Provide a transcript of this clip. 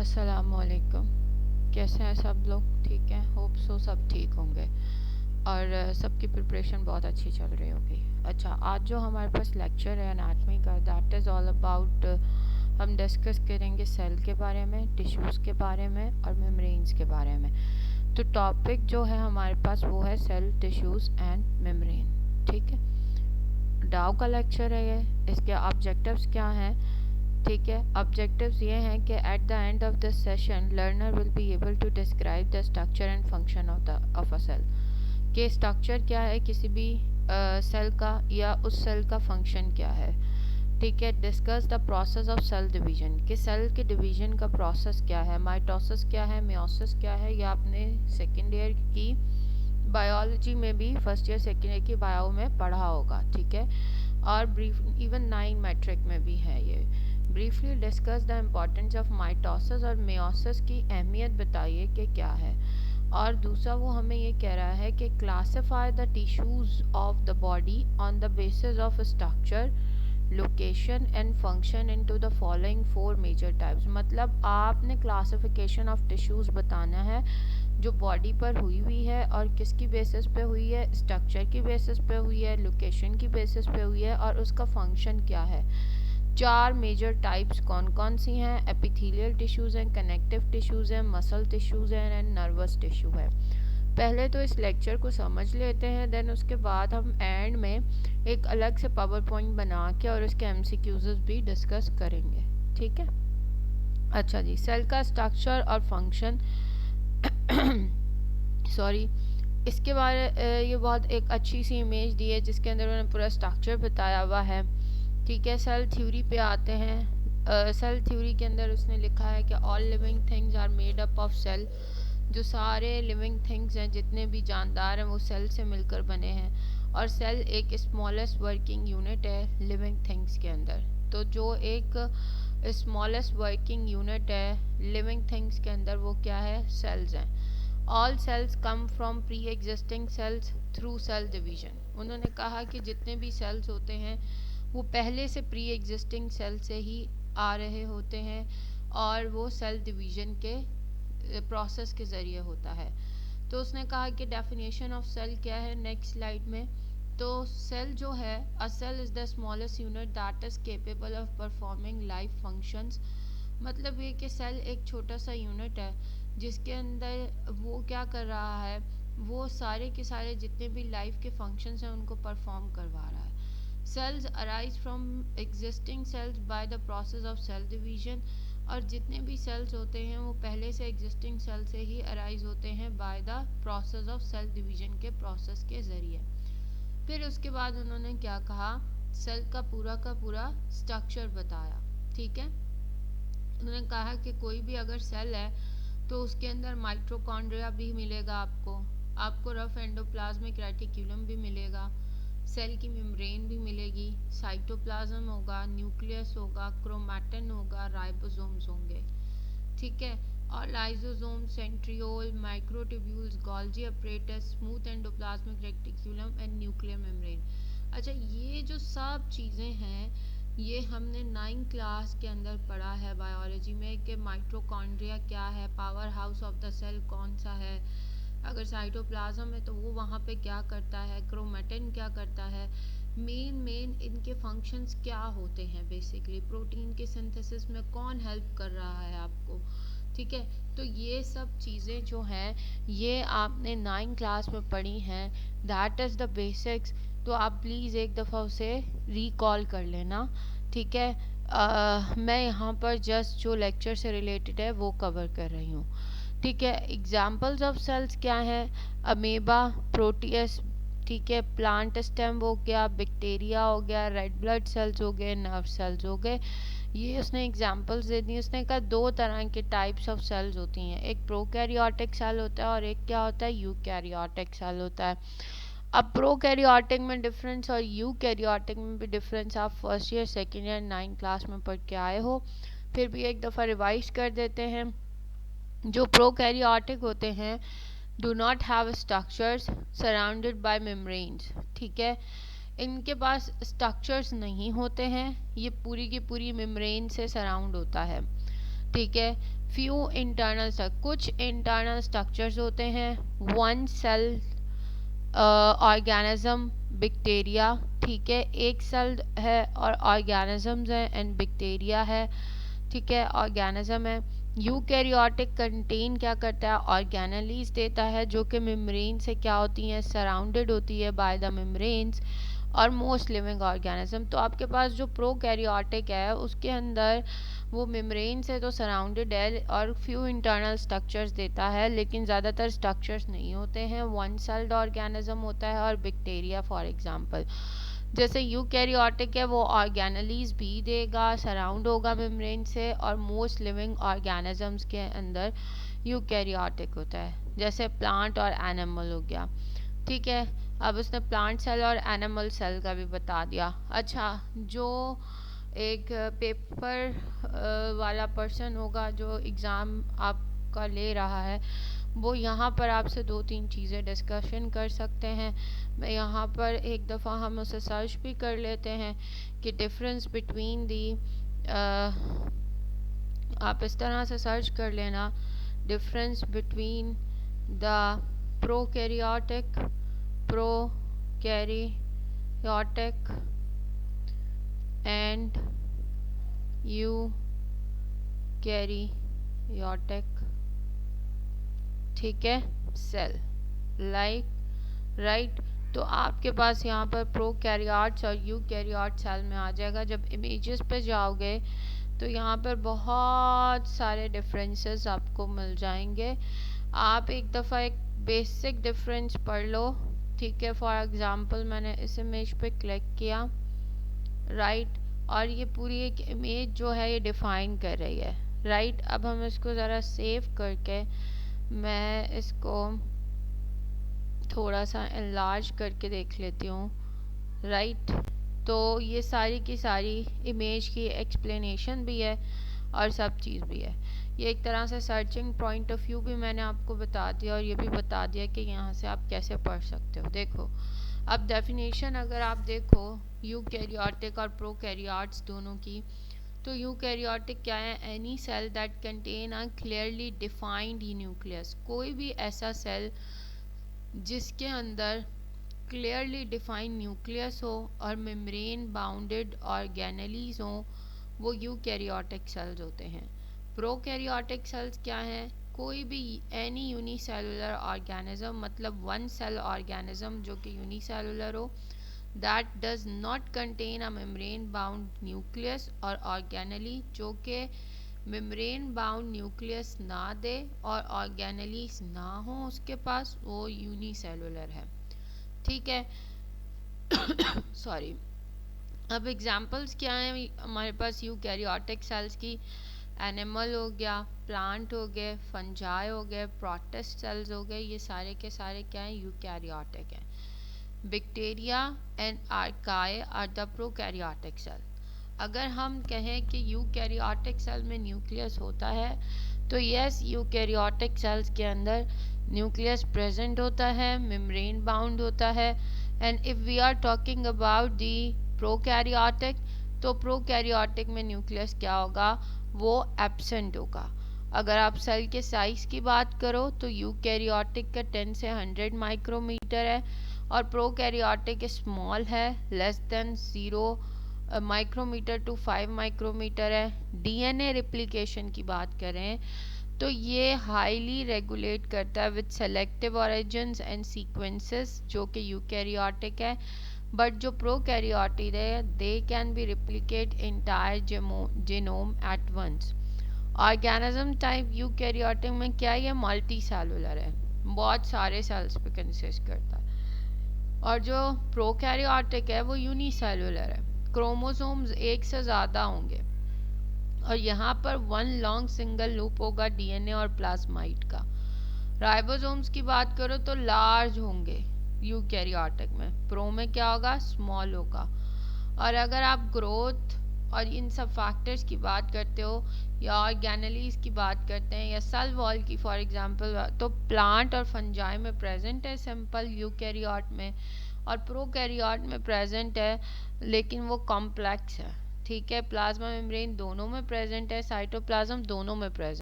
अस्सलामुअलैकुम। कैसे हैं सब लोग? ठीक हैं, होप सो सब ठीक होंगे और सबकी प्रिपरेशन बहुत अच्छी चल रही होगी। अच्छा, आज जो हमारे पास लेक्चर है एनाटमी का, दैट इज़ ऑल अबाउट, हम डिस्कस करेंगे सेल के बारे में, टिश्यूज़ के बारे में और मेम्ब्रेन्स के बारे में। तो टॉपिक जो है हमारे पास वो है सेल, टिश्यूज़ एंड मेम्ब्रेन। ठीक है, डाउ का लेक्चर है ये। इसके ऑब्जेक्टिव्स क्या हैं? ठीक है, ऑब्जेक्टिव्स ये हैं कि at the end of this session learner will be able to describe the structure and function of a cell. कि स्ट्रक्चर क्या है किसी भी सेल का या उस सेल का फंक्शन क्या है। ठीक है, discuss the process of cell division, कि सेल के डिवीजन का प्रोसेस क्या है, माइटोसिस क्या है, मियोसिस क्या है। या आपने सेकेंड ईयर की बायोलॉजी में भी, फर्स्ट ईयर सेकेंड ईयर की बायो में पढ़ा होगा। ठीक है, और ब्रीफ इवन 9 मैट्रिक में भी है ये। Briefly discuss the importance of mitosis और मियोसिस की अहमियत बताइए कि क्या है। और दूसरा वो हमें ये कह रहा है कि classify the tissues of the body on the basis of structure, location and function into the following 4 major types. मतलब आपने क्लासिफिकेशन ऑफ टिश्यूज़ बताना है जो बॉडी पर हुई है और किसकी बेसिस पे हुई है, स्ट्रक्चर की बेसिस पे हुई है, लोकेशन की बेसिस पे हुई है और उसका फंक्शन क्या है। 4 मेजर टाइप्स कौन कौन सी हैं? एपिथेलियल टिश्यूज़ हैं, कनेक्टिव टिश्यूज़ हैं, मसल टिश्यूज़ हैं एंड नर्वस टिश्यू है। पहले तो इस लेक्चर को समझ लेते हैं, देन उसके बाद हम एंड में एक अलग से पावर पॉइंट बना के और उसके एमसीक्यूज़ भी डिस्कस करेंगे। ठीक है, अच्छा जी, सेल का स्ट्रक्चर और फंक्शन सॉरी, इसके बारे ये बहुत एक अच्छी सी इमेज दी है जिसके अंदर उन्होंने पूरा स्ट्रक्चर बताया हुआ है। ठीक है, सेल थ्योरी पे आते हैं। सेल थ्योरी के अंदर उसने लिखा है कि all living things are made up of cell. जो सारे लिविंग थिंग्स हैं, जितने भी जानदार हैं, वो सेल से मिलकर बने हैं। और सेल एक स्मॉलेस्ट वर्किंग यूनिट है लिविंग थिंग्स के अंदर। तो जो एक स्मॉलेस्ट वर्किंग यूनिट है लिविंग थिंग्स के अंदर, वो क्या है? सेल्स हैं। All cells come from pre existing cells through cell division. उन्होंने कहा कि जितने भी सेल्स होते हैं वो पहले से प्री एग्जिस्टिंग सेल से ही आ रहे होते हैं और वो सेल डिवीजन के प्रोसेस के ज़रिए होता है। तो उसने कहा कि डेफिनेशन ऑफ सेल क्या है नेक्स्ट स्लाइड में। तो सेल जो है, a cell is the smallest unit that is capable of performing life functions. मतलब ये कि सेल एक छोटा सा यूनिट है जिसके अंदर वो क्या कर रहा है, वो सारे के सारे जितने भी लाइफ के फंक्शंस हैं उनको परफॉर्म करवा रहा है। Cells arise from existing cells by the process of cell division. और जितने भी सेल्स होते हैं वो पहले से एग्जिस्टिंग सेल से ही अराइज होते हैं by the process of cell division के प्रोसेस के ज़रिए। फिर उसके बाद उन्होंने क्या कहा, सेल का पूरा स्ट्रक्चर बताया। ठीक है, उन्होंने कहा कि कोई भी अगर सेल है तो उसके अंदर माइटोकॉन्ड्रिया भी मिलेगा, आपको रफ एंडोप्लाज्मिक रेटिक्यूलम भी मिलेगा, सेल की मेम्ब्रेन भी मिलेगी, साइटोप्लाज्म होगा, न्यूक्लियस होगा, क्रोमैटिन होगा, राइबोसोम्स होंगे। ठीक है, और lysosome, centriole, microtubules, Golgi apparatus, smooth endoplasmic reticulum and nuclear membrane. अच्छा, ये जो सब चीज़ें हैं ये हमने 9 क्लास के अंदर पढ़ा है बायोलॉजी में कि माइटोकॉन्ड्रिया क्या है, powerhouse of the cell कौन सा है, अगर साइटोप्लाज्म है तो वो वहाँ पे क्या करता है, क्रोमैटिन क्या करता है, मेन इनके फंक्शंस क्या होते हैं, बेसिकली प्रोटीन के सिंथेसिस में कौन हेल्प कर रहा है आपको। ठीक है, तो ये सब चीज़ें जो हैं ये आपने 9 क्लास में पढ़ी हैं, दैट इज़ द बेसिक्स। तो आप प्लीज़ एक दफ़ा उसे रिकॉल कर लेना। ठीक है, मैं यहाँ पर जस्ट जो लेक्चर से रिलेटेड है वो कवर कर रही हूँ। ठीक है, एग्जाम्पल्स ऑफ सेल्स क्या हैं? अमीबा, प्रोटियस, ठीक है, प्लांट स्टेम हो गया, बैक्टीरिया हो गया, रेड ब्लड सेल्स हो गए, नर्व सेल्स हो गए। ये उसने एग्जांपल्स दे दी। उसने कहा 2 तरह के टाइप्स ऑफ सेल्स होती हैं, एक प्रोकैरियोटिक सेल होता है और एक क्या होता है, यूकैरियोटिक सेल होता है। अब प्रोकैरियोटिक में डिफरेंस और यूकैरियोटिक में भी डिफरेंस आप first year second year 9 class में पढ़ के आए हो, फिर भी एक दफ़ा रिवाइज कर देते हैं। जो प्रोकैरियोटिक होते हैं do not have structures surrounded by membranes. ठीक है, इनके पास स्ट्रक्चर्स नहीं होते हैं, ये पूरी की पूरी मेम्ब्रेन से सराउंड होता है। ठीक है, फ्यू इंटरनल कुछ इंटरनल स्ट्रक्चर्स होते हैं, वन सेल ऑर्गेनिज्म बैक्टीरिया, ठीक है, एक सेल है और ऑर्गेनिजम्स है एंड बैक्टीरिया है, ठीक है, ऑर्गेनिज्म है। यूकैरियोटिक कंटेन क्या करता है, ऑर्गेनेलीज देता है जो कि मेम्ब्रेन से क्या होती हैं, सराउंडेड होती है बाय द मेम्ब्रेन्स, और मोस्ट लिविंग ऑर्गेनिज्म। तो आपके पास जो प्रोकैरियोटिक है उसके अंदर वो मेम्ब्रेन से तो सराउंडेड है और फ्यू इंटरनल स्ट्रक्चर्स देता है, लेकिन ज़्यादातर स्ट्रक्चर्स नहीं होते हैं, वन सेल्ड ऑर्गेनिज्म होता है। और बैक्टीरिया फॉर एग्जांपल, जैसे यूकैरियोटिक है वो ऑर्गेनेलीज भी देगा, सराउंड होगा मेम्ब्रेन से, और मोस्ट लिविंग ऑर्गेनिजम्स के अंदर यूकैरियोटिक होता है, जैसे प्लांट और एनिमल हो गया, ठीक है। अब उसने प्लांट सेल और एनिमल सेल का भी बता दिया। अच्छा, जो एक पेपर वाला पर्सन होगा जो एग्ज़ाम आपका ले रहा है, वो यहाँ पर आपसे 2-3 चीज़ें डिस्कशन कर सकते हैं। मैं यहाँ पर एक दफ़ा हम उसे सर्च भी कर लेते हैं कि डिफरेंस बिटवीन दी, आप इस तरह से सर्च कर लेना, difference between the prokaryotic and eukaryotic, ठीक है, सेल, राइट। तो आपके पास यहाँ पर प्रोकैरियोट्स और यूकैरियोट सेल में आ जाएगा। जब इमेजेस पे जाओगे तो यहाँ पर बहुत सारे डिफरेंसेस आपको मिल जाएंगे। आप एक दफ़ा एक बेसिक डिफरेंस पढ़ लो, ठीक है। फॉर एग्जांपल मैंने इस इमेज पे क्लिक किया, राइट, और ये पूरी एक इमेज जो है ये डिफाइन कर रही है, राइट। अब हम इसको ज़रा सेव करके मैं इसको थोड़ा सा एनलार्ज करके देख लेती हूँ, राइट। तो ये सारी की सारी इमेज की एक्सप्लेनेशन भी है और सब चीज़ भी है। ये एक तरह से सर्चिंग पॉइंट ऑफ व्यू भी मैंने आपको बता दिया और ये भी बता दिया कि यहाँ से आप कैसे पढ़ सकते हो। देखो, अब डेफिनेशन अगर आप देखो यूकैरियोटिक और प्रोकैरियोट्स दोनों की, तो यूकैरियोटिक क्या है, any cell that contain a clearly defined nucleus, कोई भी ऐसा सेल जिसके अंदर क्लियरली डिफाइंड न्यूक्लियस हो और मेम्ब्रेन बाउंडेड ऑर्गेनेलीज हो, वो यूकैरियोटिक सेल्स होते हैं। प्रोकैरियोटिक सेल्स क्या हैं, कोई भी एनी यूनिसेलुलर ऑर्गेनिज्म, मतलब वन सेल ऑर्गेनिज्म जो कि यूनिसेलुलर हो, that does not contain a membrane bound nucleus, और ऑर्गेनेली जो कि मेम्ब्रेन बाउंड न्यूक्लियस ना दे और ऑर्गेनेलीज ना हो उसके पास, वो यूनिसेलुलर है, ठीक है। सॉरी। अब एग्जांपल्स क्या हैं हमारे पास यूकैरियोटिक सेल्स की, एनिमल हो गया, प्लांट हो गए, फंजाई हो गए, प्रोटिस्ट सेल्स हो गए, ये सारे के सारे क्या हैं, यूकैरियोटिक हैं। Bacteria and archaea are the prokaryotic cell. अगर हम कहें कि यूकैरियोटिक सेल में न्यूक्लियस होता है, तो यस, यूकैरियोटिक सेल्स के अंदर न्यूक्लियस प्रेजेंट होता है, मेम्ब्रेन बाउंड होता है। And if we are talking about the prokaryotic, तो प्रोकैरियोटिक में न्यूक्लियस क्या होगा, वो एब्सेंट होगा। अगर आप सेल के साइज़ की बात करो तो यूकैरियोटिक का 10 से 100 माइक्रोमीटर है और प्रोकैरियोटिक स्मॉल है, less than 0 micrometre to 5 micrometre है। डीएनए रिप्लिकेशन की बात करें तो ये हाईली रेगुलेट करता है with selective origins and sequences, जो कि यूकैरियोटिक है। बट जो प्रोकैरियोटिक है, they can be replicate entire genome at once. Organism type eukaryotic में क्या है, मल्टी सेलुलर है, बहुत सारे सेल्स पे कंसिस्ट करता है। और जो प्रोकैरियोटिक है वो यूनिसेलुलर है, क्रोमोसोम्स एक से ज़्यादा होंगे और यहाँ पर वन लॉन्ग सिंगल लूप होगा डीएनए और प्लाज्माइड का। राइबोसोम्स की बात करो तो लार्ज होंगे यूकैरियोटिक में, प्रो में क्या होगा, स्मॉल होगा। और अगर आप ग्रोथ और इन सब फैक्टर्स की बात करते हो या ऑर्गेनेलीज की बात करते हैं या सेल वॉल की फॉर एग्जांपल, तो प्लांट और फंजाई में प्रेजेंट है सिंपल यूकैरियोट में, और प्रोकैरियोट में प्रेजेंट है लेकिन वो कॉम्प्लेक्स है, ठीक है। प्लाज्मा मेम्ब्रेन दोनों में प्रेजेंट है, साइटोप्लाज्म दोनों में प्रेजेंट